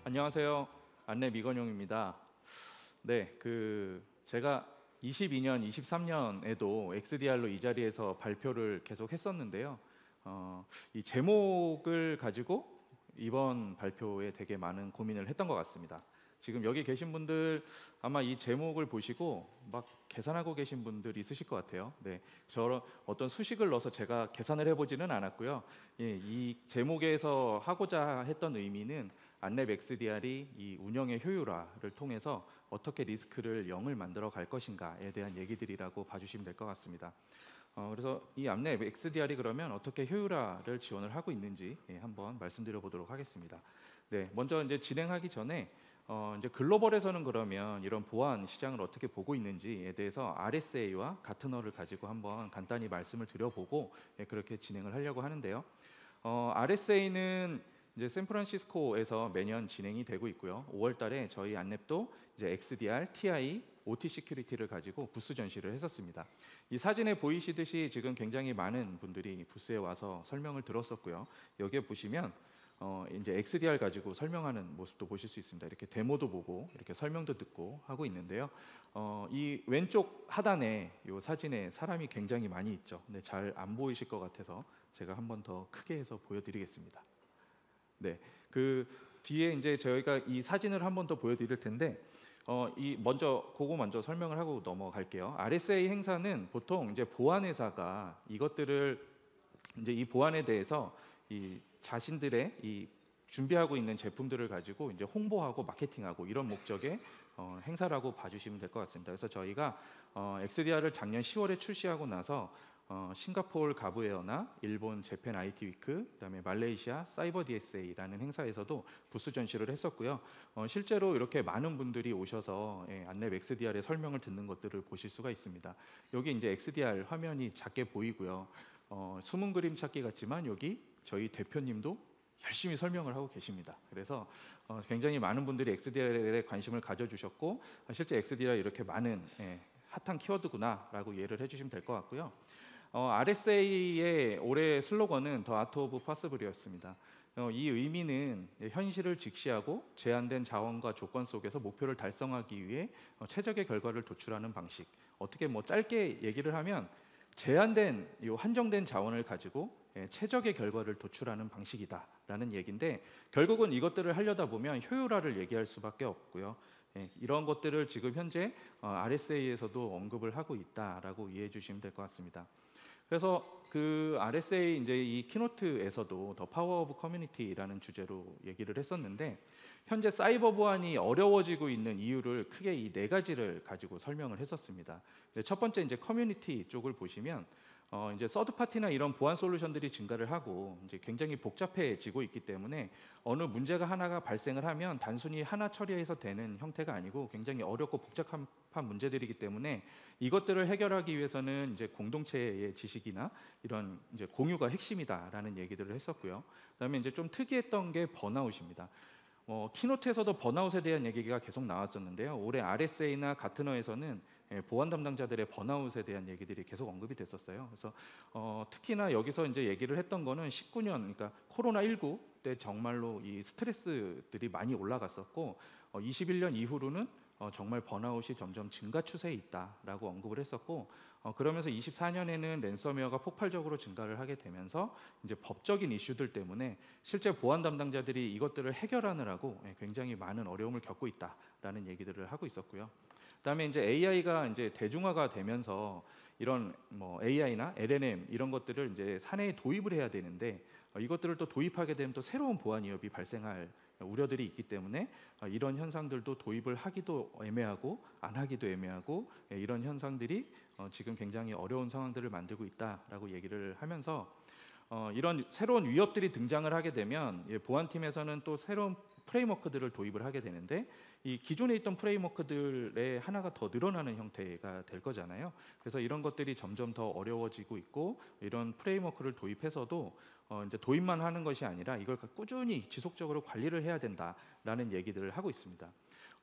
안녕하세요. 안내 미건용입니다. 네, 제가 22년, 23년에도 XDR로 이 자리에서 발표를 계속 했었는데요. 이 제목을 가지고 이번 발표에 되게 많은 고민을 했던 것 같습니다. 지금 여기 계신 분들 아마 이 제목을 보시고 막 계산하고 계신 분들이 있으실 것 같아요. 네, 저런 어떤 수식을 넣어서 제가 계산을 해보지는 않았고요. 예, 이 제목에서 하고자 했던 의미는 안랩 XDR이 이 운영의 효율화를 통해서 어떻게 리스크를 0을 만들어 갈 것인가에 대한 얘기들이라고 봐주시면 될 것 같습니다. 그래서 이 안랩 XDR이 그러면 어떻게 효율화를 지원을 하고 있는지 한번 말씀드려 보도록 하겠습니다. 네, 먼저 이제 진행하기 전에 이제 글로벌에서는 그러면 이런 보안 시장을 어떻게 보고 있는지에 대해서 RSA와 가트너를 가지고 한번 간단히 말씀을 드려보고 그렇게 진행을 하려고 하는데요. RSA는 이제 샌프란시스코에서 매년 진행이 되고 있고요. 5월달에 저희 안랩도 이제 XDR, TI, OT 시큐리티를 가지고 부스 전시를 했었습니다. 이 사진에 보이시듯이 지금 굉장히 많은 분들이 부스에 와서 설명을 들었었고요. 여기에 보시면 이제 XDR 가지고 설명하는 모습도 보실 수 있습니다. 이렇게 데모도 보고 이렇게 설명도 듣고 하고 있는데요. 이 왼쪽 하단에 이 사진에 사람이 굉장히 많이 있죠. 근데 잘 안 보이실 것 같아서 제가 한번 더 크게 해서 보여드리겠습니다. 네, 그 뒤에 이제 저희가 이 사진을 한번 더 보여드릴 텐데, 그거 먼저 설명을 하고 넘어갈게요. RSA 행사는 보통 이제 보안 회사가 이것들을 이제 이 보안에 대해서 이 자신들의 이 준비하고 있는 제품들을 가지고 이제 홍보하고 마케팅하고 이런 목적의 행사라고 봐주시면 될 것 같습니다. 그래서 저희가 XDR을 작년 10월에 출시하고 나서 싱가포르 가브웨어나 일본 재팬 IT 위크, 그다음에 말레이시아 사이버 DSA라는 행사에서도 부스 전시를 했었고요. 실제로 이렇게 많은 분들이 오셔서 안랩 XDR의 설명을 듣는 것들을 보실 수가 있습니다. 여기 이제 XDR 화면이 작게 보이고요. 숨은 그림 찾기 같지만 여기 저희 대표님도 열심히 설명을 하고 계십니다. 그래서 굉장히 많은 분들이 XDR에 관심을 가져주셨고 실제 XDR 이렇게 많은 핫한 키워드구나라고 이해를 해주시면 될 것 같고요. RSA의 올해 슬로건은 The Art of Possible이었습니다. 이 의미는 현실을 직시하고 제한된 자원과 조건 속에서 목표를 달성하기 위해 최적의 결과를 도출하는 방식. 어떻게 뭐 짧게 얘기를 하면 제한된 한정된 자원을 가지고 최적의 결과를 도출하는 방식이다라는 얘기인데, 결국은 이것들을 하려다 보면 효율화를 얘기할 수밖에 없고요. 이런 것들을 지금 현재 RSA에서도 언급을 하고 있다라고 이해해 주시면 될 것 같습니다. 그래서 그 RSA 이제 이 키노트에서도 더 파워 오브 커뮤니티라는 주제로 얘기를 했었는데, 현재 사이버 보안이 어려워지고 있는 이유를 크게 이 네 가지를 가지고 설명을 했었습니다. 첫 번째 이제 커뮤니티 쪽을 보시면 이제 서드 파티나 이런 보안 솔루션들이 증가를 하고 이제 굉장히 복잡해지고 있기 때문에 어느 문제가 하나가 발생을 하면 단순히 하나 처리해서 되는 형태가 아니고 굉장히 어렵고 복잡한 문제들이기 때문에 이것들을 해결하기 위해서는 이제 공동체의 지식이나 이런 이제 공유가 핵심이다라는 얘기들을 했었고요. 그다음에 이제 좀 특이했던 게 번아웃입니다. 키노트에서도 번아웃에 대한 얘기가 계속 나왔었는데요. 올해 RSA나 가트너에서는 보안 담당자들의 번아웃에 대한 얘기들이 계속 언급이 됐었어요. 그래서 특히나 여기서 이제 얘기를 했던 거는 19년, 그러니까 코로나19 때 정말로 이 스트레스들이 많이 올라갔었고 21년 이후로는 정말 번아웃이 점점 증가 추세에 있다라고 언급을 했었고, 그러면서 24년에는 랜섬웨어가 폭발적으로 증가를 하게 되면서 이제 법적인 이슈들 때문에 실제 보안 담당자들이 이것들을 해결하느라고 굉장히 많은 어려움을 겪고 있다라는 얘기들을 하고 있었고요. 그다음에 이제 AI가 이제 대중화가 되면서 이런 뭐 AI나 LLM 이런 것들을 이제 사내에 도입을 해야 되는데 이것들을 또 도입하게 되면 또 새로운 보안 위협이 발생할 우려들이 있기 때문에 이런 현상들도 도입을 하기도 애매하고 안 하기도 애매하고 이런 현상들이 지금 굉장히 어려운 상황들을 만들고 있다라고 얘기를 하면서 이런 새로운 위협들이 등장을 하게 되면 보안팀에서는 또 새로운 프레임워크들을 도입을 하게 되는데 이 기존에 있던 프레임워크들의 하나가 더 늘어나는 형태가 될 거잖아요. 그래서 이런 것들이 점점 더 어려워지고 있고 이런 프레임워크를 도입해서도 이제 도입만 하는 것이 아니라 이걸 꾸준히 지속적으로 관리를 해야 된다라는 얘기들을 하고 있습니다.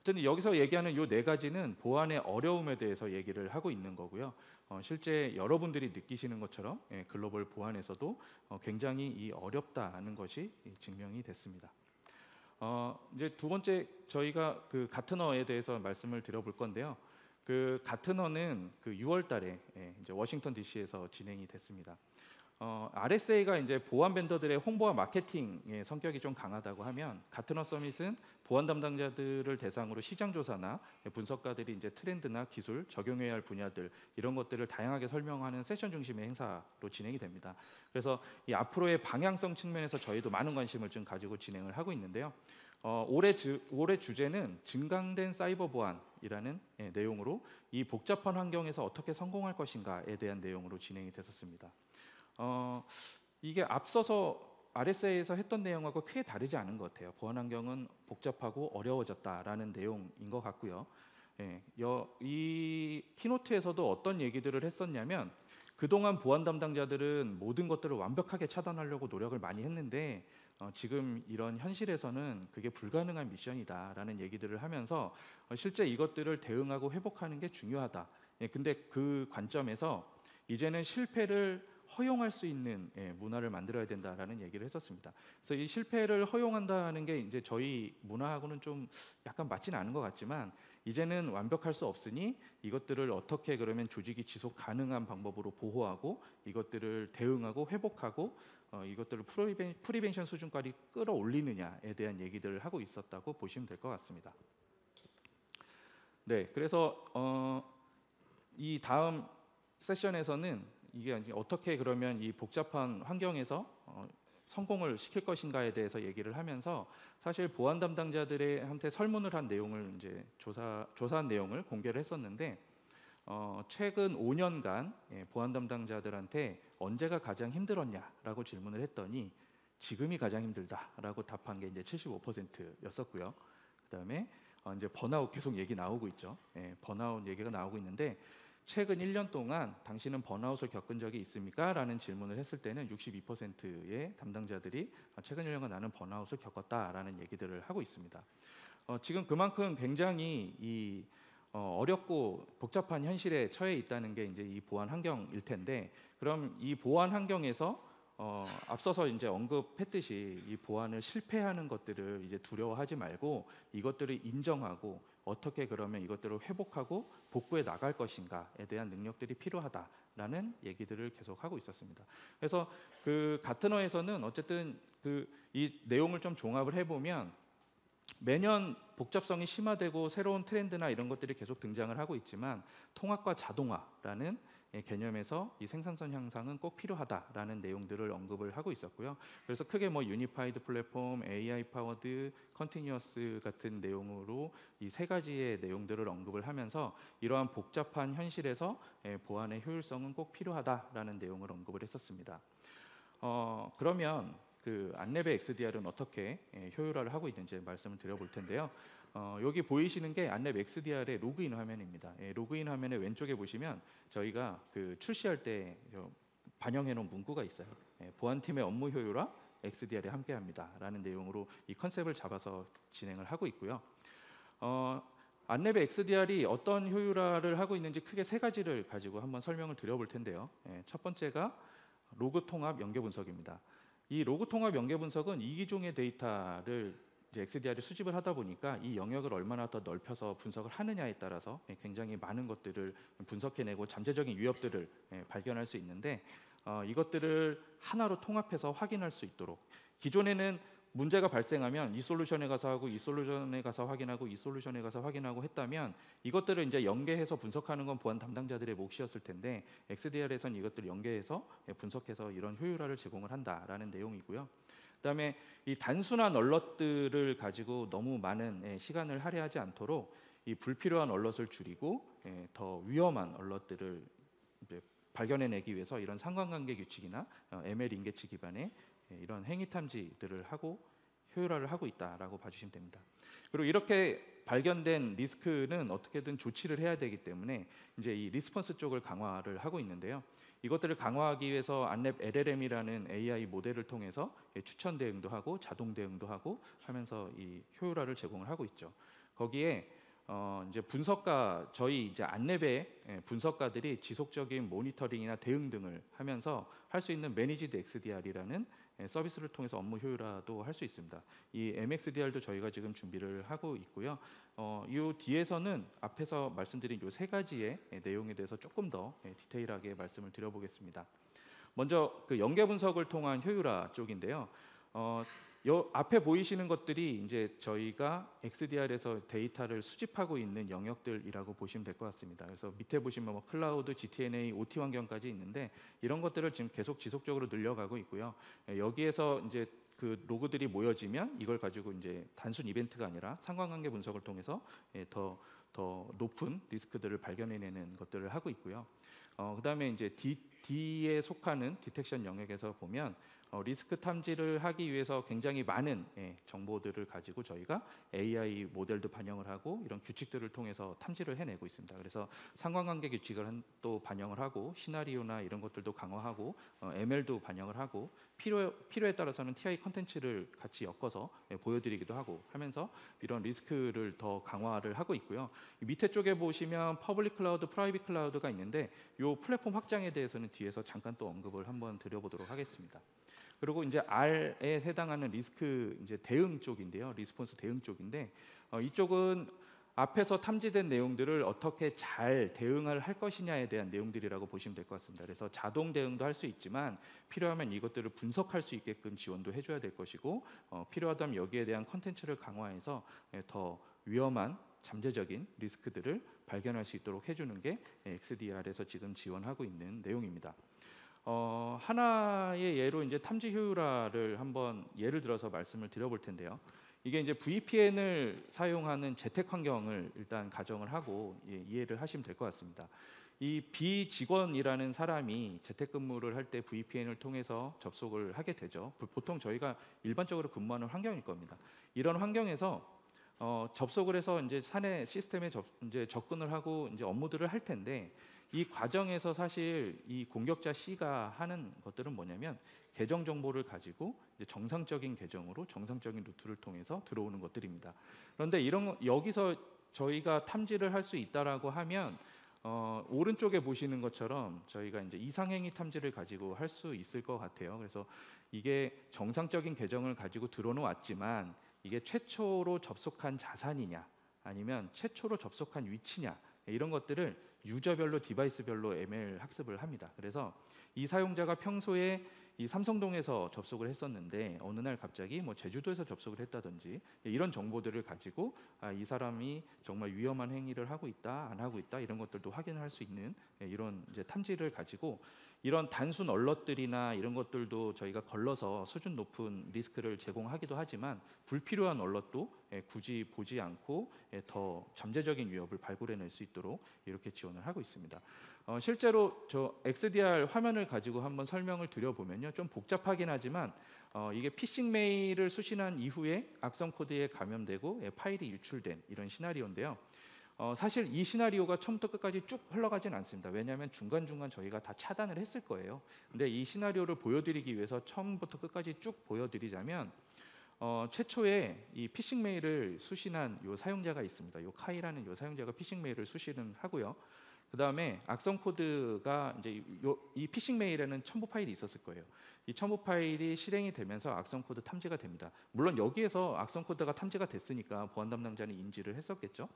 어쨌든 여기서 얘기하는 이 네 가지는 보안의 어려움에 대해서 얘기를 하고 있는 거고요. 실제 여러분들이 느끼시는 것처럼 글로벌 보안에서도 굉장히 어렵다는 것이 증명이 됐습니다. 이제 두 번째 저희가 그 가트너에 대해서 말씀을 드려볼 건데요. 그 가트너는 그 6월달에 이제 워싱턴 D.C.에서 진행이 됐습니다. RSA가 이제 보안 벤더들의 홍보와 마케팅의 성격이 좀 강하다고 하면 가트너 서밋은 보안 담당자들을 대상으로 시장 조사나 분석가들이 이제 트렌드나 기술, 적용해야 할 분야들 이런 것들을 다양하게 설명하는 세션 중심의 행사로 진행이 됩니다. 그래서 이 앞으로의 방향성 측면에서 저희도 많은 관심을 좀 가지고 진행을 하고 있는데요. 올해 주제는 증강된 사이버 보안이라는 내용으로 이 복잡한 환경에서 어떻게 성공할 것인가에 대한 내용으로 진행이 됐었습니다. 이게 앞서서 RSA에서 했던 내용하고 크게 다르지 않은 것 같아요. 보안 환경은 복잡하고 어려워졌다라는 내용인 것 같고요. 이 키노트에서도 어떤 얘기들을 했었냐면 그동안 보안 담당자들은 모든 것들을 완벽하게 차단하려고 노력을 많이 했는데 지금 이런 현실에서는 그게 불가능한 미션이다라는 얘기들을 하면서 실제 이것들을 대응하고 회복하는 게 중요하다. 근데 그 관점에서 이제는 실패를 허용할 수 있는 문화를 만들어야 된다라는 얘기를 했었습니다. 그래서 이 실패를 허용한다는 게 이제 저희 문화하고는 좀 약간 맞지는 않은 것 같지만 이제는 완벽할 수 없으니 이것들을 어떻게 그러면 조직이 지속 가능한 방법으로 보호하고 이것들을 대응하고 회복하고 이것들을 프리벤션 수준까지 끌어올리느냐에 대한 얘기들을 하고 있었다고 보시면 될 것 같습니다. 네, 그래서 이 다음 세션에서는 이게 이제 어떻게 그러면 이 복잡한 환경에서 성공을 시킬 것인가에 대해서 얘기를 하면서 사실 보안 담당자들한테 설문을 한 내용을 이제 조사한 내용을 공개를 했었는데 최근 5년간 보안 담당자들한테 언제가 가장 힘들었냐라고 질문을 했더니 지금이 가장 힘들다라고 답한 게 이제 75%였었고요. 그다음에 이제 번아웃 계속 얘기 나오고 있죠. 번아웃 얘기가 나오고 있는데 최근 1년 동안 당신은 번아웃을 겪은 적이 있습니까? 라는 질문을 했을 때는 62%의 담당자들이 최근 1년간 나는 번아웃을 겪었다라는 얘기들을 하고 있습니다. 지금 그만큼 굉장히 이 어렵고 복잡한 현실에 처해 있다는 게 이제 이 보안 환경일 텐데 그럼 이 보안 환경에서 앞서서 이제 언급했듯이 이 보안을 실패하는 것들을 이제 두려워하지 말고 이것들을 인정하고 어떻게 그러면 이것들을 회복하고 복구해 나갈 것인가에 대한 능력들이 필요하다라는 얘기들을 계속 하고 있었습니다. 그래서 그 가트너에서는 어쨌든 그 이 내용을 좀 종합을 해보면 매년 복잡성이 심화되고 새로운 트렌드나 이런 것들이 계속 등장을 하고 있지만 통합과 자동화라는 개념에서 이 생산성 향상은 꼭 필요하다라는 내용들을 언급을 하고 있었고요. 그래서 크게 뭐 유니파이드 플랫폼, AI 파워드, 컨티뉴어스 같은 내용으로 이 세 가지의 내용들을 언급을 하면서 이러한 복잡한 현실에서 보안의 효율성은 꼭 필요하다라는 내용을 언급을 했었습니다. 그러면 그 안랩의 XDR은 어떻게 효율화를 하고 있는지 말씀을 드려볼 텐데요. 여기 보이시는 게 안랩 XDR의 로그인 화면입니다. 로그인 화면의 왼쪽에 보시면 저희가 그 출시할 때 반영해 놓은 문구가 있어요. 보안팀의 업무 효율화 XDR이 함께합니다라는 내용으로 이 컨셉을 잡아서 진행을 하고 있고요. 안랩의 XDR이 어떤 효율화를 하고 있는지 크게 세 가지를 가지고 한번 설명을 드려볼 텐데요. 첫 번째가 로그 통합 연계 분석입니다. 이 로그 통합 연계 분석은 이기종의 데이터를 이제 XDR이 수집을 하다 보니까 이 영역을 얼마나 더 넓혀서 분석을 하느냐에 따라서 굉장히 많은 것들을 분석해내고 잠재적인 위협들을 발견할 수 있는데 이것들을 하나로 통합해서 확인할 수 있도록 기존에는 문제가 발생하면 이 솔루션에 가서 하고 이 솔루션에 가서 확인하고 이 솔루션에 가서 확인하고 했다면 이것들을 이제 연계해서 분석하는 건 보안 담당자들의 몫이었을 텐데 XDR에서는 이것들을 연계해서 분석해서 이런 효율화를 제공을 한다라는 내용이고요. 그다음에 이 단순한 얼럿들을 가지고 너무 많은 시간을 할애하지 않도록 이 불필요한 얼럿을 줄이고 더 위험한 얼럿들을 이제 발견해내기 위해서 이런 상관관계 규칙이나 ML 인계치 기반의 이런 행위 탐지들을 하고 효율화를 하고 있다라고 봐주시면 됩니다. 그리고 이렇게 발견된 리스크는 어떻게든 조치를 해야 되기 때문에 이제 이 리스폰스 쪽을 강화를 하고 있는데요. 이것들을 강화하기 위해서 안랩 LLM이라는 AI 모델을 통해서 추천 대응도 하고 자동 대응도 하고 하면서 이 효율화를 제공을 하고 있죠. 거기에 이제 저희 이제 안랩의 분석가들이 지속적인 모니터링이나 대응 등을 하면서 할 수 있는 매니지드 XDR이라는 서비스를 통해서 업무 효율화도 할 수 있습니다. 이 MXDR도 저희가 지금 준비를 하고 있고요. 이 뒤에서는 앞에서 말씀드린 이 세 가지의 내용에 대해서 조금 더 디테일하게 말씀을 드려보겠습니다. 먼저 그 연계 분석을 통한 효율화 쪽인데요. 요 앞에 보이시는 것들이 이제 저희가 XDR에서 데이터를 수집하고 있는 영역들이라고 보시면 될 것 같습니다. 그래서 밑에 보시면 뭐 클라우드, GTNA, OT 환경까지 있는데 이런 것들을 지금 계속 지속적으로 늘려가고 있고요. 여기에서 이제 그 로그들이 모여지면 이걸 가지고 이제 단순 이벤트가 아니라 상관관계 분석을 통해서 더 높은 리스크들을 발견해내는 것들을 하고 있고요. 그다음에 이제 D에 속하는 디텍션 영역에서 보면 리스크 탐지를 하기 위해서 굉장히 많은 정보들을 가지고 저희가 AI 모델도 반영을 하고 이런 규칙들을 통해서 탐지를 해내고 있습니다. 그래서 상관관계 규칙을 또 반영을 하고 시나리오나 이런 것들도 강화하고 ML도 반영을 하고 필요에 따라서는 TI 컨텐츠를 같이 엮어서 보여드리기도 하고 하면서 이런 리스크를 더 강화를 하고 있고요. 이 밑에 쪽에 보시면 퍼블릭 클라우드, 프라이빗 클라우드가 있는데 이 플랫폼 확장에 대해서는 뒤에서 잠깐 또 언급을 한번 드려보도록 하겠습니다. 그리고 이제 R에 해당하는 리스크 이제 대응 쪽인데요, 리스폰스 대응 쪽인데 이쪽은 앞에서 탐지된 내용들을 어떻게 잘 대응을 할 것이냐에 대한 내용들이라고 보시면 될 것 같습니다. 그래서 자동 대응도 할 수 있지만 필요하면 이것들을 분석할 수 있게끔 지원도 해줘야 될 것이고 필요하다면 여기에 대한 컨텐츠를 강화해서 더 위험한 잠재적인 리스크들을 발견할 수 있도록 해주는 게 XDR에서 지금 지원하고 있는 내용입니다. 하나의 예로 이제 탐지 효율화를 한번 예를 들어서 말씀을 드려볼 텐데요. 이게 이제 VPN을 사용하는 재택 환경을 일단 가정을 하고 이해를 하시면 될 것 같습니다. 이 비직원이라는 사람이 재택근무를 할 때 VPN을 통해서 접속을 하게 되죠. 보통 저희가 일반적으로 근무하는 환경일 겁니다. 이런 환경에서 접속을 해서 이제 사내 시스템에 이제 접근을 하고 이제 업무들을 할 텐데 이 과정에서 사실 이 공격자 C가 하는 것들은 뭐냐면 계정 정보를 가지고 이제 정상적인 계정으로 정상적인 루트를 통해서 들어오는 것들입니다. 그런데 여기서 저희가 탐지를 할 수 있다라고 하면 오른쪽에 보시는 것처럼 저희가 이제 이상행위 탐지를 가지고 할 수 있을 것 같아요. 그래서 이게 정상적인 계정을 가지고 들어왔지만 이게 최초로 접속한 자산이냐 아니면 최초로 접속한 위치냐 이런 것들을 유저별로 디바이스별로 ML 학습을 합니다. 그래서 이 사용자가 평소에 이 삼성동에서 접속을 했었는데 어느 날 갑자기 뭐 제주도에서 접속을 했다든지 이런 정보들을 가지고 이 사람이 정말 위험한 행위를 하고 있다 안 하고 있다 이런 것들도 확인할 수 있는 이런 이제 탐지를 가지고 이런 단순 얼럿들이나 이런 것들도 저희가 걸러서 수준 높은 리스크를 제공하기도 하지만 불필요한 얼럿도 굳이 보지 않고 더 잠재적인 위협을 발굴해낼 수 있도록 이렇게 지원을 하고 있습니다. 실제로 저 XDR 화면을 가지고 한번 설명을 드려보면요, 좀 복잡하긴 하지만 이게 피싱 메일을 수신한 이후에 악성 코드에 감염되고 파일이 유출된 이런 시나리오인데요. 사실 이 시나리오가 처음부터 끝까지 쭉 흘러가진 않습니다. 왜냐하면 중간중간 저희가 다 차단을 했을 거예요. 근데 이 시나리오를 보여드리기 위해서 처음부터 끝까지 쭉 보여드리자면 최초에 이 피싱 메일을 수신한 요 사용자가 있습니다. 요 카이라는 요 사용자가 피싱 메일을 수신을 하고요. 그 다음에 악성 코드가 이제 이 피싱 메일에는 첨부 파일이 있었을 거예요. 이 첨부 파일이 실행이 되면서 악성 코드 탐지가 됩니다. 물론 여기에서 악성 코드가 탐지가 됐으니까 보안 담당자는 인지를 했었겠죠.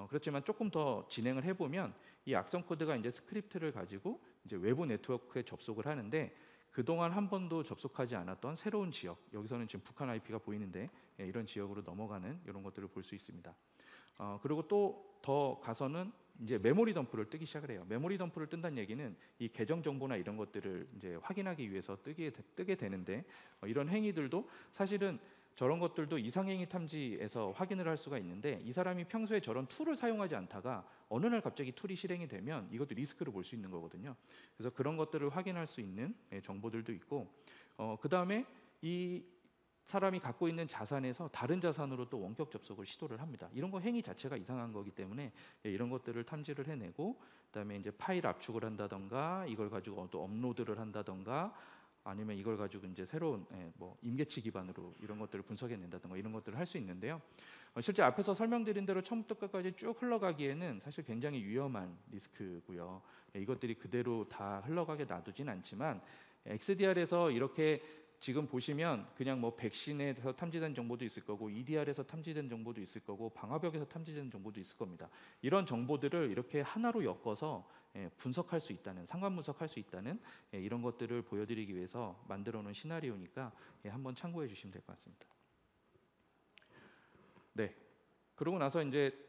그렇지만 조금 더 진행을 해보면 이 악성 코드가 이제 스크립트를 가지고 이제 외부 네트워크에 접속을 하는데 그동안 한 번도 접속하지 않았던 새로운 지역, 여기서는 지금 북한 IP가 보이는데 이런 지역으로 넘어가는 이런 것들을 볼 수 있습니다. 그리고 또 더 가서는 이제 메모리 덤프를 뜨기 시작을 해요. 메모리 덤프를 뜬다는 얘기는 이 계정 정보나 이런 것들을 이제 확인하기 위해서 뜨게 되는데 이런 행위들도 사실은 저런 것들도 이상행위 탐지에서 확인을 할 수가 있는데 이 사람이 평소에 저런 툴을 사용하지 않다가 어느 날 갑자기 툴이 실행이 되면 이것도 리스크를 볼 수 있는 거거든요. 그래서 그런 것들을 확인할 수 있는 정보들도 있고 그 다음에 이 사람이 갖고 있는 자산에서 다른 자산으로 또 원격 접속을 시도를 합니다. 이런 거 행위 자체가 이상한 거기 때문에 이런 것들을 탐지를 해내고 그다음에 이제 파일 압축을 한다던가 이걸 가지고 또 업로드를 한다던가 아니면 이걸 가지고 이제 새로운 뭐 임계치 기반으로 이런 것들을 분석해낸다던가 이런 것들을 할 수 있는데요. 실제 앞에서 설명드린 대로 처음부터 끝까지 쭉 흘러가기에는 사실 굉장히 위험한 리스크고요. 이것들이 그대로 다 흘러가게 놔두진 않지만 XDR에서 이렇게 지금 보시면 그냥 뭐 백신에서 탐지된 정보도 있을 거고 EDR에서 탐지된 정보도 있을 거고 방화벽에서 탐지된 정보도 있을 겁니다. 이런 정보들을 이렇게 하나로 엮어서 분석할 수 있다는, 상관 분석할 수 있다는 이런 것들을 보여드리기 위해서 만들어 놓은 시나리오니까 한번 참고해 주시면 될 것 같습니다. 네. 그러고 나서 이제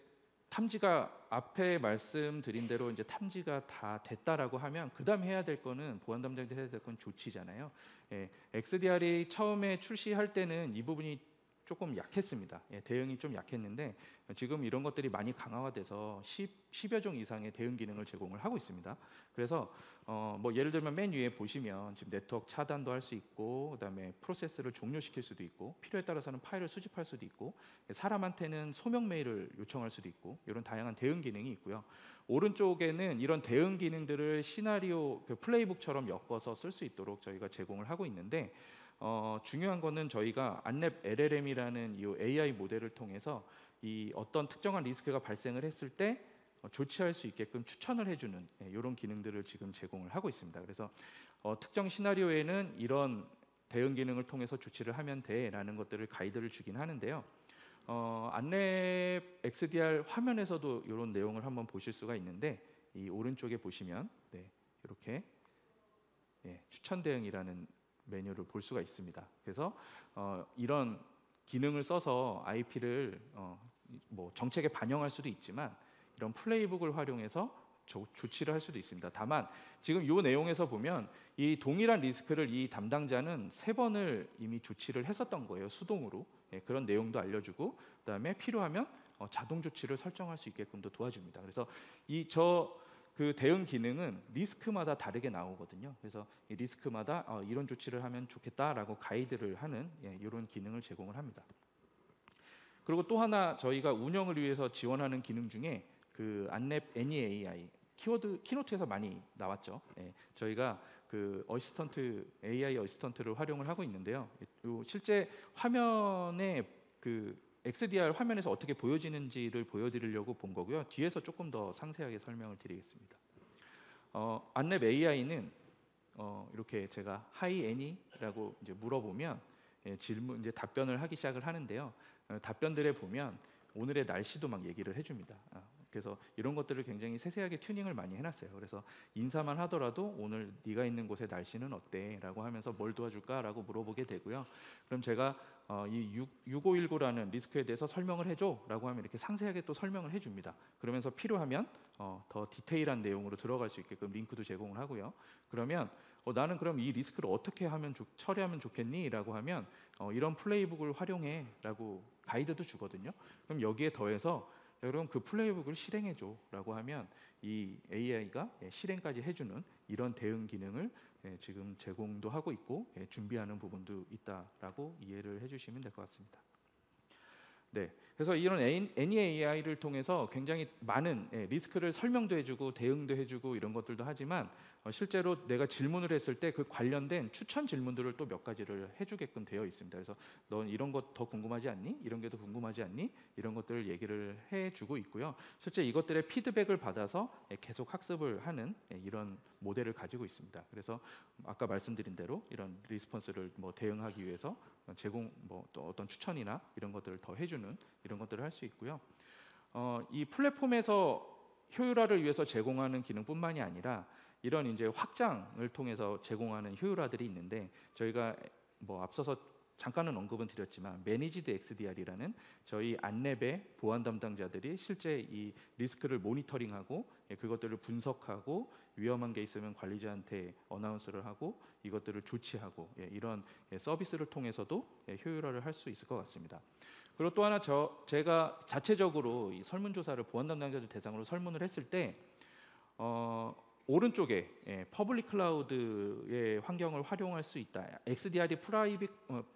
탐지가 앞에 말씀드린 대로 이제 탐지가 다 됐다라고 하면 그다음 해야 될 거는 보안 담당자들이 해야 될 건 조치잖아요. XDR이 처음에 출시할 때는 이 부분이 조금 약했습니다. 대응이 좀 약했는데 지금 이런 것들이 많이 강화돼서 10여 종 이상의 대응 기능을 제공을 하고 있습니다. 그래서 뭐 예를 들면 맨 위에 보시면 지금 네트워크 차단도 할 수 있고, 그다음에 프로세스를 종료시킬 수도 있고, 필요에 따라서는 파일을 수집할 수도 있고, 사람한테는 소명 메일을 요청할 수도 있고, 이런 다양한 대응 기능이 있고요. 오른쪽에는 이런 대응 기능들을 시나리오 플레이북처럼 엮어서 쓸 수 있도록 저희가 제공을 하고 있는데, 중요한 거는 저희가 안랩 LLM이라는 이 AI 모델을 통해서 이 어떤 특정한 리스크가 발생을 했을 때 조치할 수 있게끔 추천을 해주는 이런 기능들을 지금 제공을 하고 있습니다. 그래서 특정 시나리오에는 이런 대응 기능을 통해서 조치를 하면 돼라는 것들을 가이드를 주긴 하는데요. 안랩 XDR 화면에서도 이런 내용을 한번 보실 수가 있는데, 이 오른쪽에 보시면 이렇게 추천 대응이라는 메뉴를 볼 수가 있습니다. 그래서 이런 기능을 써서 IP를 뭐 정책에 반영할 수도 있지만 이런 플레이북을 활용해서 조치를 할 수도 있습니다. 다만 지금 이 내용에서 보면 이 동일한 리스크를 이 담당자는 3번을 이미 조치를 했었던 거예요. 수동으로. 그런 내용도 알려주고, 그다음에 필요하면 자동 조치를 설정할 수 있게끔도 도와줍니다. 그래서 그 대응 기능은 리스크마다 다르게 나오거든요. 그래서 이 리스크마다 이런 조치를 하면 좋겠다라고 가이드를 하는 이런 기능을 제공을 합니다. 그리고 또 하나 저희가 운영을 위해서 지원하는 기능 중에 그 안랩 AnyAI 키워드 키노트에서 많이 나왔죠. 저희가 그 AI 어시스턴트를 활용을 하고 있는데요. 실제 화면에 그 XDR 화면에서 어떻게 보여지는지를 보여드리려고 본 거고요. 뒤에서 조금 더 상세하게 설명을 드리겠습니다. 안랩 AI는 이렇게 제가 Hi Any라고 이제 물어보면 질문 이제 답변을 하기 시작을 하는데요. 답변들에 보면 오늘의 날씨도 막 얘기를 해줍니다. 그래서 이런 것들을 굉장히 세세하게 튜닝을 많이 해놨어요. 그래서 인사만 하더라도 오늘 네가 있는 곳의 날씨는 어때? 라고 하면서 뭘 도와줄까? 라고 물어보게 되고요. 그럼 제가 이 6519라는 리스크에 대해서 설명을 해줘 라고 하면 이렇게 상세하게 또 설명을 해줍니다. 그러면서 필요하면 더 디테일한 내용으로 들어갈 수 있게끔 링크도 제공을 하고요. 그러면 나는 그럼 이 리스크를 어떻게 하면 처리하면 좋겠니? 라고 하면 이런 플레이북을 활용해 라고 가이드도 주거든요. 그럼 여기에 더해서 여러분 그 플레이북을 실행해줘 라고 하면 이 AI가 실행까지 해주는 이런 대응 기능을 지금 제공도 하고 있고 준비하는 부분도 있다라고 이해를 해주시면 될 것 같습니다. 네, 그래서 이런 AnyAI를 통해서 굉장히 많은 리스크를 설명도 해주고 대응도 해주고 이런 것들도 하지만 실제로 내가 질문을 했을 때 그 관련된 추천 질문들을 또 몇 가지를 해주게끔 되어 있습니다. 그래서 넌 이런 것 더 궁금하지 않니? 이런 게 더 궁금하지 않니? 이런 것들을 얘기를 해주고 있고요. 실제 이것들의 피드백을 받아서 계속 학습을 하는 이런 모델을 가지고 있습니다. 그래서 아까 말씀드린 대로 이런 리스폰스를 뭐 대응하기 위해서 제공 또 어떤 추천이나 이런 것들을 더 해주는 이런 것들을 할 수 있고요. 이 플랫폼에서 효율화를 위해서 제공하는 기능뿐만이 아니라 이런 이제 확장을 통해서 제공하는 효율화들이 있는데 저희가 뭐 앞서서 잠깐은 언급은 드렸지만 매니지드 XDR이라는 저희 안랩의 보안 담당자들이 실제 이 리스크를 모니터링하고 그것들을 분석하고 위험한 게 있으면 관리자한테 어나운스를 하고 이것들을 조치하고 이런 서비스를 통해서도 효율화를 할 수 있을 것 같습니다. 그리고 또 하나 제가 자체적으로 이 설문조사를 보안 담당자들 대상으로 설문을 했을 때 오른쪽에 퍼블릭 클라우드의 환경을 활용할 수 있다. XDR이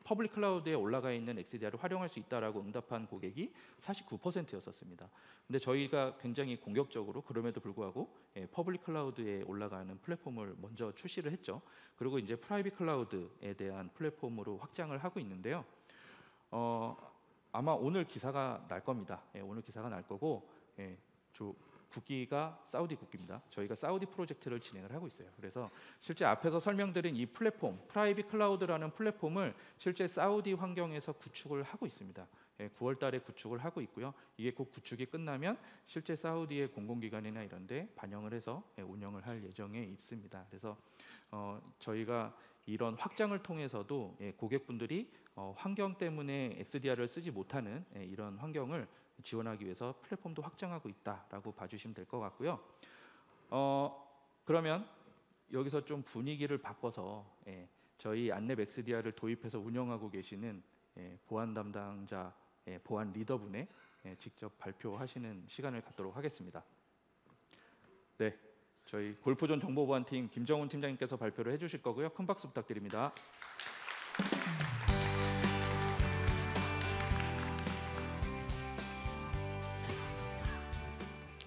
퍼블릭 클라우드에 올라가 있는 XDR을 활용할 수 있다라고 응답한 고객이 49%였었습니다. 근데 저희가 굉장히 공격적으로 그럼에도 불구하고 퍼블릭 클라우드에 올라가는 플랫폼을 먼저 출시를 했죠. 그리고 이제 프라이빗 클라우드에 대한 플랫폼으로 확장을 하고 있는데요. 아마 오늘 기사가 날 겁니다. 오늘 기사가 날 거고 국기가 사우디 국기입니다. 저희가 사우디 프로젝트를 진행을 하고 있어요. 그래서 실제 앞에서 설명드린 이 플랫폼, 프라이빗 클라우드라는 플랫폼을 실제 사우디 환경에서 구축을 하고 있습니다. 9월 달에 구축을 하고 있고요. 이게 곧 구축이 끝나면 실제 사우디의 공공기관이나 이런 데 반영을 해서 운영을 할 예정에 있습니다. 그래서 저희가 이런 확장을 통해서도 고객분들이 환경 때문에 XDR을 쓰지 못하는 이런 환경을 지원하기 위해서 플랫폼도 확장하고 있다라고 봐주시면 될 것 같고요. 그러면 여기서 좀 분위기를 바꿔서 저희 안랩 XDR을 도입해서 운영하고 계시는 보안 담당자, 보안 리더분의 직접 발표하시는 시간을 갖도록 하겠습니다. 네, 저희 골프존 정보보안팀 김정훈 팀장님께서 발표를 해주실 거고요. 큰 박수 부탁드립니다.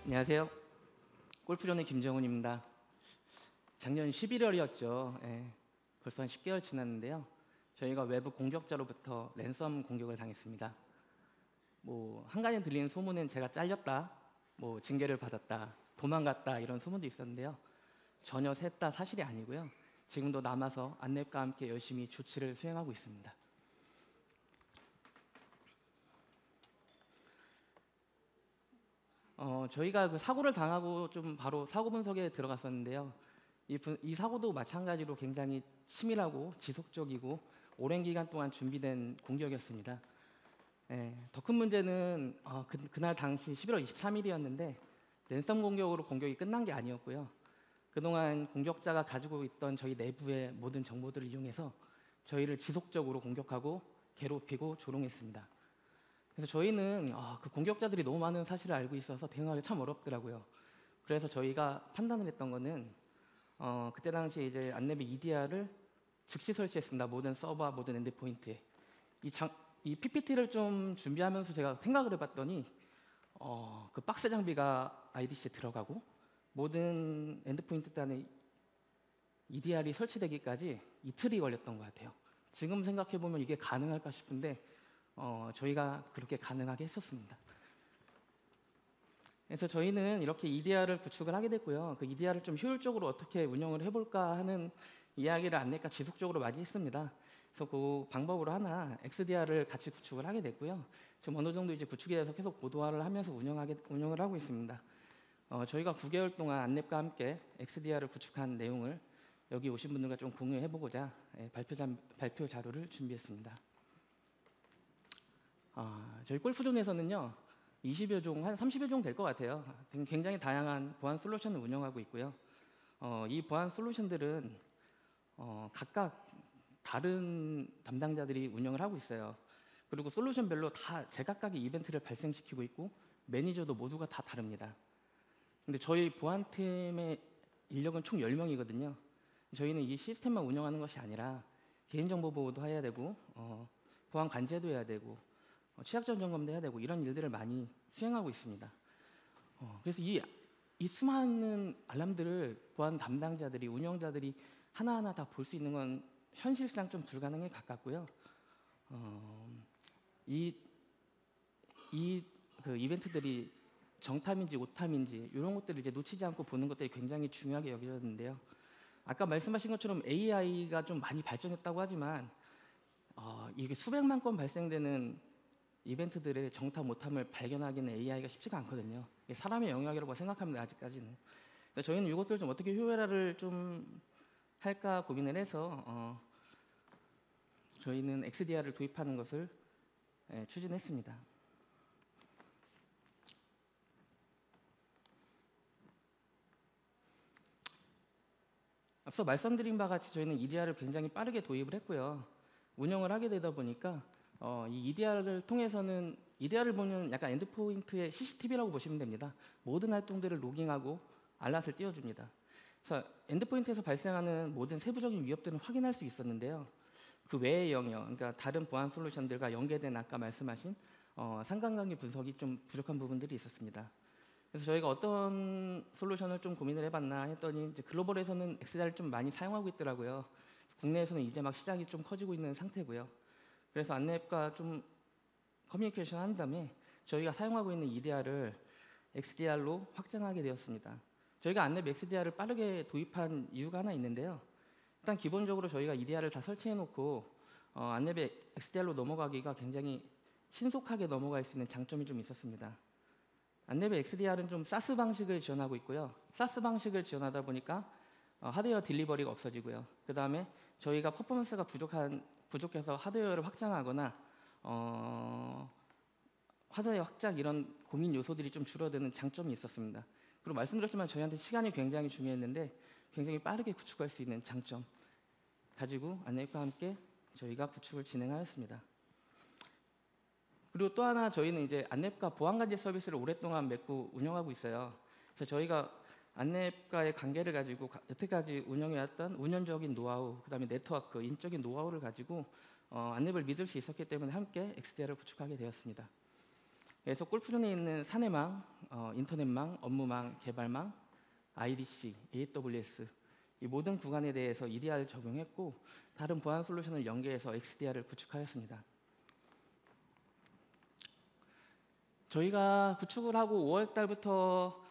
안녕하세요. 골프존의 김정훈입니다. 작년 11월이었죠. 벌써 한 10개월 지났는데요. 저희가 외부 공격자로부터 랜섬 공격을 당했습니다. 한 가지 들리는 소문은 제가 잘렸다, 징계를 받았다, 도망갔다 이런 소문도 있었는데요. 전혀 셋 다 사실이 아니고요. 지금도 남아서 안랩과 함께 열심히 조치를 수행하고 있습니다. 저희가 그 사고를 당하고 좀 바로 사고 분석에 들어갔었는데요. 이 사고도 마찬가지로 굉장히 치밀하고 지속적이고 오랜 기간 동안 준비된 공격이었습니다. 더 큰 문제는 그날 당시 11월 23일이었는데 랜섬 공격으로 공격이 끝난 게 아니었고요. 그동안 공격자가 가지고 있던 저희 내부의 모든 정보들을 이용해서 저희를 지속적으로 공격하고 괴롭히고 조롱했습니다. 그래서 저희는 그 공격자들이 너무 많은 사실을 알고 있어서 대응하기 참 어렵더라고요. 그래서 저희가 판단을 했던 거는 그때 당시 이제 안랩의 EDR을 즉시 설치했습니다. 모든 서버, 모든 엔드포인트에. 이 PPT를 좀 준비하면서 제가 생각을 해봤더니 그 박스 장비가 IDC에 들어가고 모든 엔드포인트 단에 EDR이 설치되기까지 이틀이 걸렸던 것 같아요. 지금 생각해보면 이게 가능할까 싶은데 저희가 그렇게 가능하게 했었습니다. 그래서 저희는 이렇게 EDR을 구축을 하게 됐고요. 그 EDR을 좀 효율적으로 어떻게 운영을 해볼까 하는 이야기를 안랩과 지속적으로 많이 했습니다. 그래서 그 방법으로 하나 XDR을 같이 구축을 하게 됐고요. 지금 어느 정도 이제 구축이 돼서 계속 고도화를 하면서 운영을 하고 있습니다. 저희가 9개월 동안 안랩과 함께 XDR을 구축한 내용을 여기 오신 분들과 좀 공유해보고자 발표 자료를 준비했습니다. 저희 골프존에서는요 20여 종, 한 30여 종 될 것 같아요. 굉장히 다양한 보안 솔루션을 운영하고 있고요. 이 보안 솔루션들은 각각 다른 담당자들이 운영을 하고 있어요. 그리고 솔루션별로 다 제각각의 이벤트를 발생시키고 있고 매니저도 모두가 다 다릅니다. 근데 저희 보안팀의 인력은 총 10명이거든요. 저희는 이 시스템만 운영하는 것이 아니라 개인정보 보호도 해야 되고 보안 관제도 해야 되고 취약점 점검도 해야 되고 이런 일들을 많이 수행하고 있습니다. 그래서 이 수많은 알람들을 보안 담당자들이 운영자들이 하나하나 다 볼 수 있는 건 현실상 좀 불가능에 가깝고요. 그 이벤트들이 정탐인지 오탐인지 이런 것들을 이제 놓치지 않고 보는 것들이 굉장히 중요하게 여겨졌는데요. 아까 말씀하신 것처럼 AI가 좀 많이 발전했다고 하지만 이게 수백만 건 발생되는 이벤트들의 정탐 오탐을 발견하기는 AI가 쉽지가 않거든요. 이게 사람의 영역이라고 생각합니다. 아직까지는. 저희는 이것들을 좀 어떻게 효율화를 좀 할까 고민을 해서 저희는 XDR을 도입하는 것을 추진했습니다. 앞서 말씀드린 바와 같이 저희는 EDR을 굉장히 빠르게 도입을 했고요. 운영을 하게 되다 보니까 이 EDR을 통해서는 EDR을 보는 약간 엔드포인트의 CCTV라고 보시면 됩니다. 모든 활동들을 로깅하고 알람을 띄워줍니다. 그래서 엔드포인트에서 발생하는 모든 세부적인 위협들은 확인할 수 있었는데요. 그 외의 영역, 그러니까 다른 보안 솔루션들과 연계된 아까 말씀하신 상관관계 분석이 좀 부족한 부분들이 있었습니다. 그래서 저희가 어떤 솔루션을 좀 고민을 해봤나 했더니 이제 글로벌에서는 XDR을 좀 많이 사용하고 있더라고요. 국내에서는 이제 막 시장이 좀 커지고 있는 상태고요. 그래서 안랩과 좀 커뮤니케이션 한 다음에 저희가 사용하고 있는 EDR을 XDR로 확장하게 되었습니다. 저희가 안랩 XDR을 빠르게 도입한 이유가 하나 있는데요. 일단 기본적으로 저희가 EDR을 다 설치해놓고 안랩의 XDR로 넘어가기가 굉장히 신속하게 넘어갈 수 있는 장점이 좀 있었습니다. 안랩의 XDR은 좀 사스 방식을 지원하고 있고요. 사스 방식을 지원하다 보니까 하드웨어 딜리버리가 없어지고요. 그 다음에 저희가 퍼포먼스가 부족해서 하드웨어를 확장하거나 하드웨어 확장 이런 고민 요소들이 좀 줄어드는 장점이 있었습니다. 그리고 말씀드렸지만 저희한테 시간이 굉장히 중요했는데 굉장히 빠르게 구축할 수 있는 장점 가지고 안랩과 함께 저희가 구축을 진행하였습니다. 그리고 또 하나 저희는 이제 안랩과 보안관제 서비스를 오랫동안 맺고 운영하고 있어요. 그래서 저희가 안랩과의 관계를 가지고 여태까지 운영해왔던 운영적인 노하우, 그다음에 네트워크, 인적인 노하우를 가지고 안랩을 믿을 수 있었기 때문에 함께 XDR을 구축하게 되었습니다. 그래서 골프존에 있는 사내망, 인터넷망, 업무망, 개발망, IDC, AWS 이 모든 구간에 대해서 EDR을 적용했고 다른 보안 솔루션을 연계해서 XDR을 구축하였습니다. 저희가 구축을 하고 5월 달부터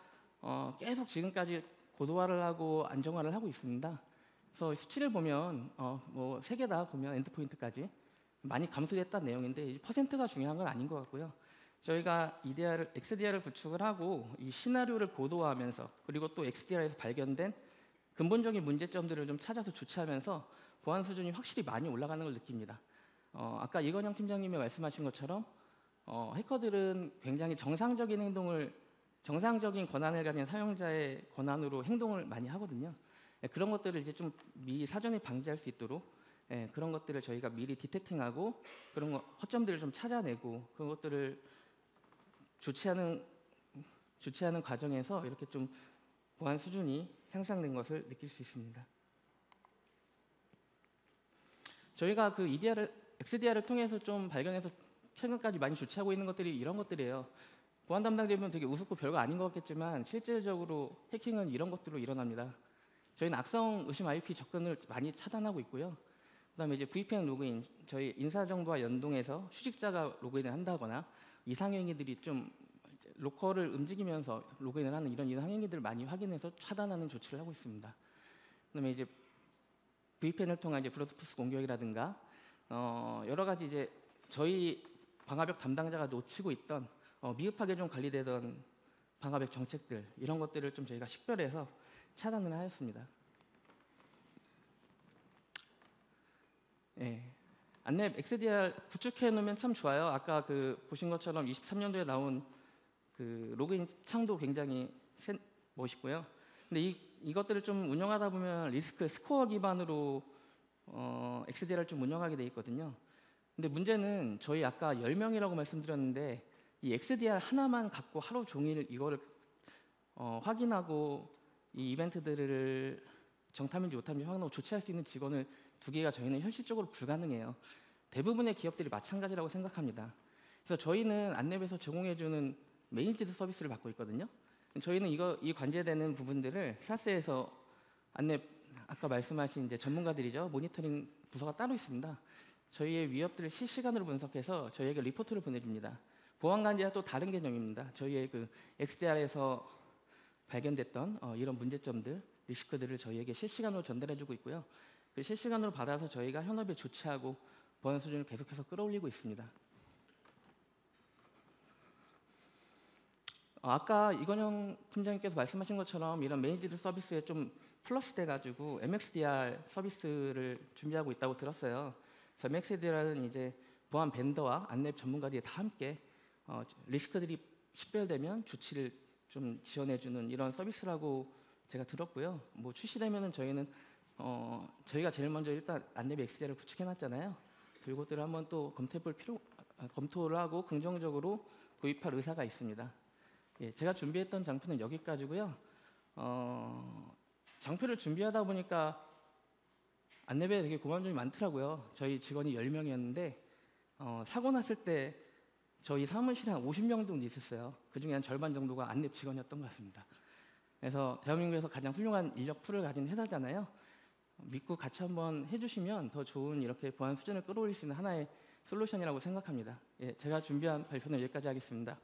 계속 지금까지 고도화를 하고 안정화를 하고 있습니다. 그래서 수치를 보면 뭐 3개 다 보면 엔드포인트까지 많이 감소됐다는 내용인데 퍼센트가 중요한 건 아닌 것 같고요. 저희가 XDR을 구축을 하고 이 시나리오를 고도화하면서 그리고 또 XDR에서 발견된 근본적인 문제점들을 좀 찾아서 조치하면서 보안 수준이 확실히 많이 올라가는 걸 느낍니다. 아까 이건영 팀장님이 말씀하신 것처럼 해커들은 굉장히 정상적인 권한을 가진 사용자의 권한으로 행동을 많이 하거든요. 그런 것들을 이제 좀 미리 사전에 방지할 수 있도록 그런 것들을 저희가 미리 디텍팅하고 그런 허점들을 좀 찾아내고 그런 것들을 조치하는 과정에서 이렇게 좀 보안 수준이 향상된 것을 느낄 수 있습니다. 저희가 그 XDR을 통해서 좀 발견해서 최근까지 많이 조치하고 있는 것들이 이런 것들이에요. 보안 담당자분 되게 우습고 별거 아닌 것 같겠지만 실질적으로 해킹은 이런 것들로 일어납니다. 저희는 악성 의심 IP 접근을 많이 차단하고 있고요. 그다음에 이제 VPN 로그인, 저희 인사정보와 연동해서 휴직자가 로그인을 한다거나 이상행위들이 좀 로컬을 움직이면서 로그인을 하는 이런 이상행위들을 많이 확인해서 차단하는 조치를 하고 있습니다. 그다음에 이제 VPN을 통한 이제 브루트포스 공격이라든가 여러 가지 이제 저희 방화벽 담당자가 놓치고 있던 미흡하게 좀 관리되던 방화벽 정책들 이런 것들을 좀 저희가 식별해서 차단을 하였습니다. 안랩 XDR 구축해 놓으면 참 좋아요. 아까 그 보신 것처럼 23년도에 나온 그 로그인 창도 굉장히 멋있고요. 근데 이것들을 좀 운영하다 보면 리스크 스코어 기반으로 XDR을 좀 운영하게 돼 있거든요. 근데 문제는 저희 아까 10명이라고 말씀드렸는데 이 XDR 하나만 갖고 하루 종일 이거를 확인하고 이 이벤트들을 정탐인지 못탐인지 확인하고 조치할 수 있는 직원을 2개가 저희는 현실적으로 불가능해요. 대부분의 기업들이 마찬가지라고 생각합니다. 그래서 저희는 안랩에서 제공해주는 메인지드 서비스를 받고 있거든요. 저희는 이 관제되는 부분들을 사스에서 안랩 아까 말씀하신 이제 전문가들이죠. 모니터링 부서가 따로 있습니다. 저희의 위협들을 실시간으로 분석해서 저희에게 리포트를 보내줍니다. 보안 관제와 또 다른 개념입니다. 저희의 그 XDR에서 발견됐던 이런 문제점들, 리스크들을 저희에게 실시간으로 전달해주고 있고요. 그 실시간으로 받아서 저희가 현업에 조치하고 보안 수준을 계속해서 끌어올리고 있습니다. 아까 이건영 팀장님께서 말씀하신 것처럼 이런 메인지드 서비스에 좀 플러스 돼가지고 MXDR 서비스를 준비하고 있다고 들었어요. 그래서 MXDR은 이제 보안 벤더와 안랩 전문가들이 다 함께 리스크들이 식별되면 조치를 좀 지원해주는 이런 서비스라고 제가 들었고요. 뭐 출시되면은 저희는 저희가 제일 먼저 일단 안랩 XDR을 구축해놨잖아요. 이것들을 한번 또 검토를 하고 긍정적으로 도입할 의사가 있습니다. 제가 준비했던 장표는 여기까지고요. 장표를 준비하다 보니까 안랩에 되게 고마운 점이 많더라고요. 저희 직원이 10명이었는데 사고 났을 때 저희 사무실에 한 50명 정도 있었어요. 그중에 한 절반 정도가 안랩 직원이었던 것 같습니다. 그래서 대한민국에서 가장 훌륭한 인력 풀을 가진 회사잖아요. 믿고 같이 한번 해주시면 더 좋은 이렇게 보안 수준을 끌어올릴 수 있는 하나의 솔루션이라고 생각합니다. 제가 준비한 발표는 여기까지 하겠습니다.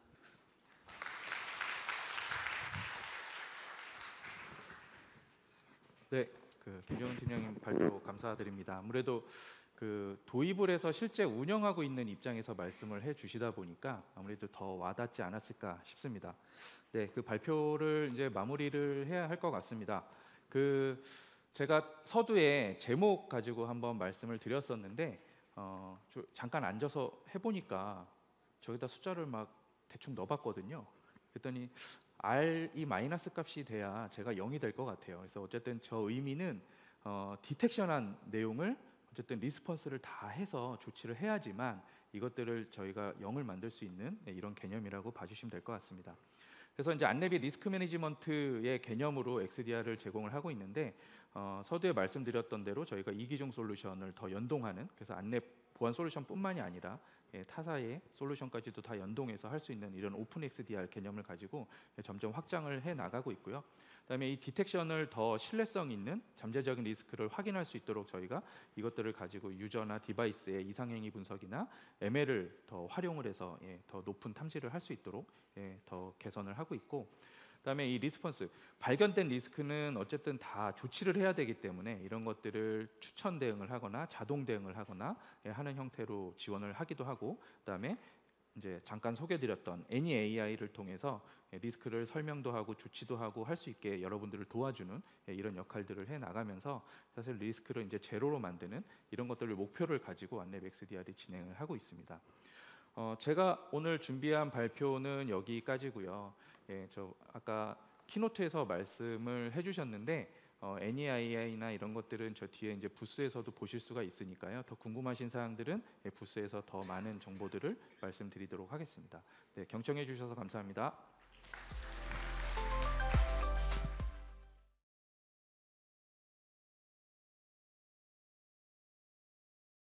네, 김정은 팀장님 발표 감사드립니다. 아무래도 도입을 해서 실제 운영하고 있는 입장에서 말씀을 해주시다 보니까 아무래도 더 와닿지 않았을까 싶습니다. 네, 발표를 이제 마무리를 해야 할 것 같습니다. 제가 서두에 제목 가지고 한번 말씀을 드렸었는데 잠깐 앉아서 해보니까 저기다 숫자를 막 대충 넣어봤거든요. 그랬더니 R이 마이너스 값이 돼야 제가 0이 될 것 같아요. 그래서 어쨌든 저 의미는 디텍션한 내용을 어쨌든 리스폰스를 다 해서 조치를 해야지만 이것들을 저희가 0을 만들 수 있는 이런 개념이라고 봐주시면 될 것 같습니다. 그래서 이제 안랩이 리스크 매니지먼트의 개념으로 XDR을 제공을 하고 있는데 서두에 말씀드렸던 대로 저희가 이기종 솔루션을 더 연동하는, 그래서 안랩 보안 솔루션뿐만이 아니라 타사의 솔루션까지도 다 연동해서 할 수 있는 이런 오픈 XDR 개념을 가지고 점점 확장을 해 나가고 있고요. 그다음에 이 디텍션을 더 신뢰성 있는 잠재적인 리스크를 확인할 수 있도록 저희가 이것들을 가지고 유저나 디바이스의 이상행위 분석이나 ML을 더 활용을 해서 더 높은 탐지를 할 수 있도록 더 개선을 하고 있고, 그다음에 이 리스폰스, 발견된 리스크는 어쨌든 다 조치를 해야 되기 때문에 이런 것들을 추천 대응을 하거나 자동 대응을 하거나 하는 형태로 지원을 하기도 하고, 그다음에 이제 잠깐 소개드렸던 AnyAI를 통해서 리스크를 설명도 하고 조치도 하고 할 수 있게 여러분들을 도와주는 이런 역할들을 해 나가면서 사실 리스크를 이제 제로로 만드는 이런 것들을 목표를 가지고 안랩 XDR이 진행을 하고 있습니다. 제가 오늘 준비한 발표는 여기까지고요. 저 아까 키노트에서 말씀을 해주셨는데 NEI나 이런 것들은 저 뒤에 이제 부스에서도 보실 수가 있으니까요. 더 궁금하신 사항들은 부스에서 더 많은 정보들을 말씀드리도록 하겠습니다. 네, 경청해 주셔서 감사합니다.